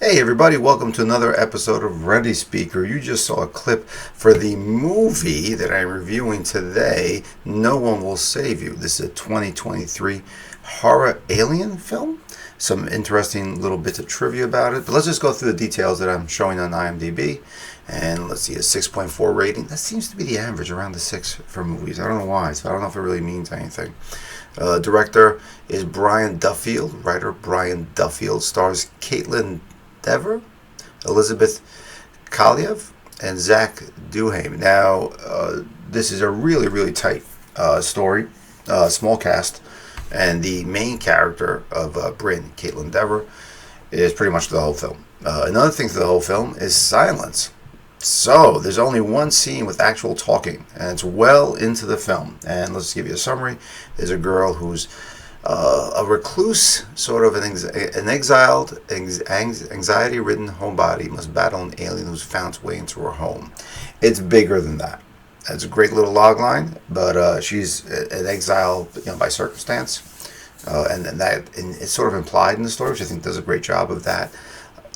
Hey everybody, welcome to another episode of Ready Speaker. You just saw a clip for the movie that I'm reviewing today, No One Will Save You. This is a 2023 horror alien film. Some interesting little bits of trivia about it. But let's just go through the details that I'm showing on IMDb. And let's see, a 6.4 rating. That seems to be the average, around the 6 for movies. I don't know why, so I don't know if it really means anything. Director is Brian Duffield. Writer Brian Duffield. Stars Caitlin Dever, Elizabeth Kaliev, and Zach Duhame. Now, this is a really tight story, small cast, and the main character of Bryn, Caitlin Dever, is pretty much the whole film. Another thing to the whole film is silence. So, there's only one scene with actual talking, and it's well into the film. And let's give you a summary. There's a girl who's a recluse, sort of an exiled, anxiety-ridden homebody must battle an alien who's found its way into her home. It's bigger than that. It's a great little log line, but she's an exile, by circumstance, and it's sort of implied in the story, which I think does a great job of that.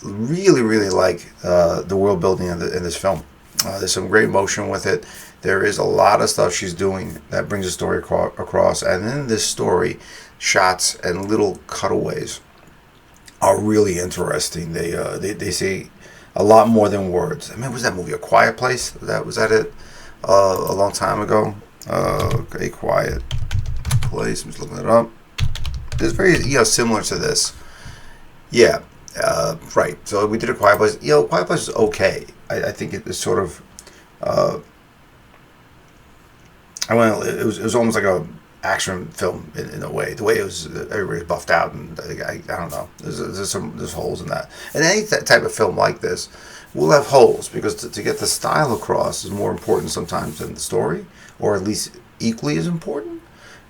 Really like the world building in this film. There's some great motion with it. There is a lot of stuff she's doing that brings the story across, and in this story, shots and little cutaways are really interesting. They say a lot more than words. I mean, was that movie A Quiet Place? Was that it? A long time ago. A Quiet Place. I'm just looking it up. It's very similar to this. Yeah. Right. So we did A Quiet Place. Quiet Place is okay. I think it is sort of. It was almost like a action film in a way. The way it was, everybody's buffed out, and I don't know. There's holes in that. And any type of film like this will have holes, because to get the style across is more important sometimes than the story, or at least equally as important.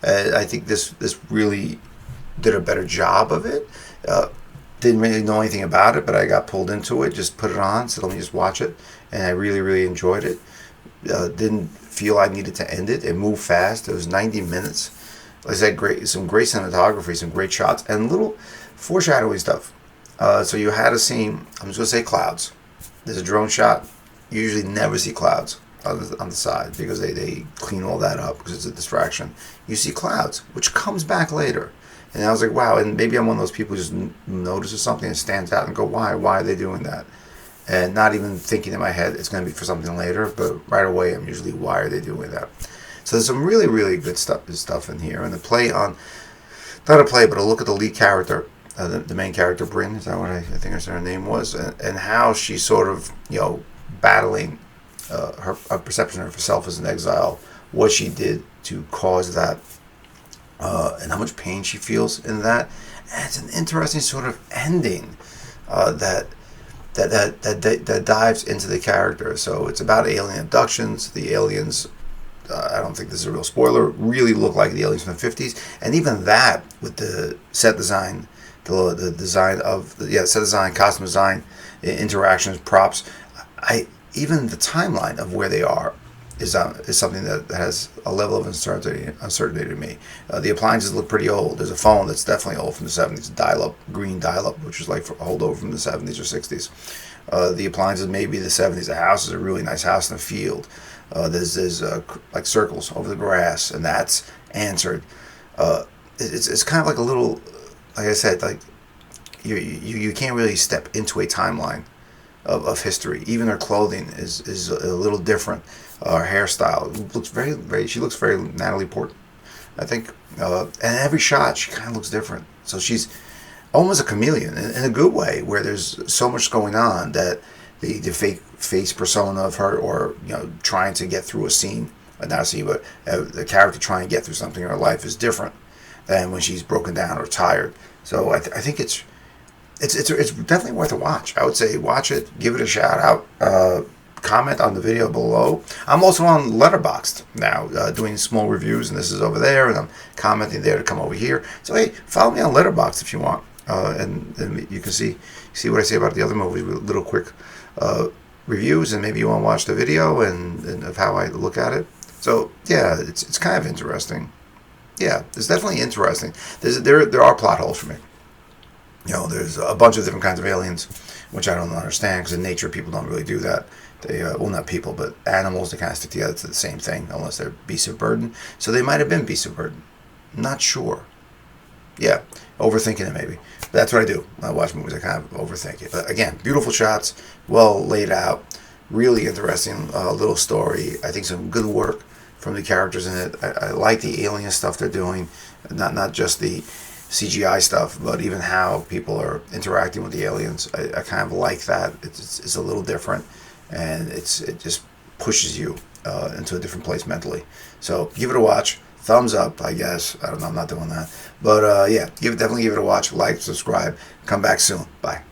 I think this really did a better job of it. Didn't really know anything about it, but I got pulled into it. Just put it on, said let me just watch it, and I really enjoyed it. Didn't feel I needed to end it. It moved fast. It was 90 minutes. Like I said, some great cinematography, some great shots, and little foreshadowing stuff. So you had a scene, I'm just going to say clouds. There's a drone shot. You usually never see clouds on the side, because they clean all that up because it's a distraction. You see clouds, which comes back later. And I was like, wow, and maybe I'm one of those people who just notices something and stands out and go, why are they doing that? And not even thinking in my head it's going to be for something later, but right away I'm usually, why are they doing that? So there's some really good stuff in here. And the play on, not a play, but a look at the lead character, the main character, Bryn, is that what I think her name was, and how she's sort of, battling her perception of herself as an exile, what she did to cause that, and how much pain she feels in that. And it's an interesting sort of ending that dives into the character. So it's about alien abductions. The aliens, I don't think this is a real spoiler, really look like the aliens from the 50s. And even that, with the set design, the design of, set design, costume design, interactions, props, even the timeline of where they are is something that has a level of uncertainty to me. The appliances look pretty old. There's a phone that's definitely old, from the 70s, green dial-up, which is like a holdover from the 70s or 60s. The appliances may be the 70s. The house is a really nice house in the field. There's like circles over the grass, and that's answered. It's kind of like a little, like I said, like you can't really step into a timeline of history. Even her clothing is a little different. Her hairstyle she looks very Natalie Portman, I think. And every shot, she kind of looks different. So she's almost a chameleon in a good way, where there's so much going on that the fake face persona of her, or trying to get through a scene now see what the character trying to get through something in her life is different than when she's broken down or tired. So I think it's definitely worth a watch. I would say watch it, give it a shout out, comment on the video below. I'm also on Letterboxd now, doing small reviews, and this is over there, and I'm commenting there to come over here. So hey, follow me on Letterboxd if you want, and you can see what I say about the other movies with little quick reviews, and maybe you want to watch the video and of how I look at it. So yeah, it's kind of interesting. Yeah, it's definitely interesting. There are plot holes for me. There's a bunch of different kinds of aliens, which I don't understand, because in nature people don't really do that. They, well, not people, but animals, they kind of stick together to the same thing, unless they're beasts of burden. So they might have been beasts of burden. Not sure. Yeah, overthinking it maybe. But that's what I do. When I watch movies, I kind of overthink it. But again, beautiful shots, well laid out, really interesting little story. I think some good work from the characters in it. I like the alien stuff they're doing, not just the CGI stuff, but even how people are interacting with the aliens. I kind of like that. It's a little different, and it just pushes you into a different place mentally. So give it a watch. Thumbs up, I guess. I don't know. I'm not doing that. But yeah, definitely give it a watch. Like, subscribe. Come back soon. Bye.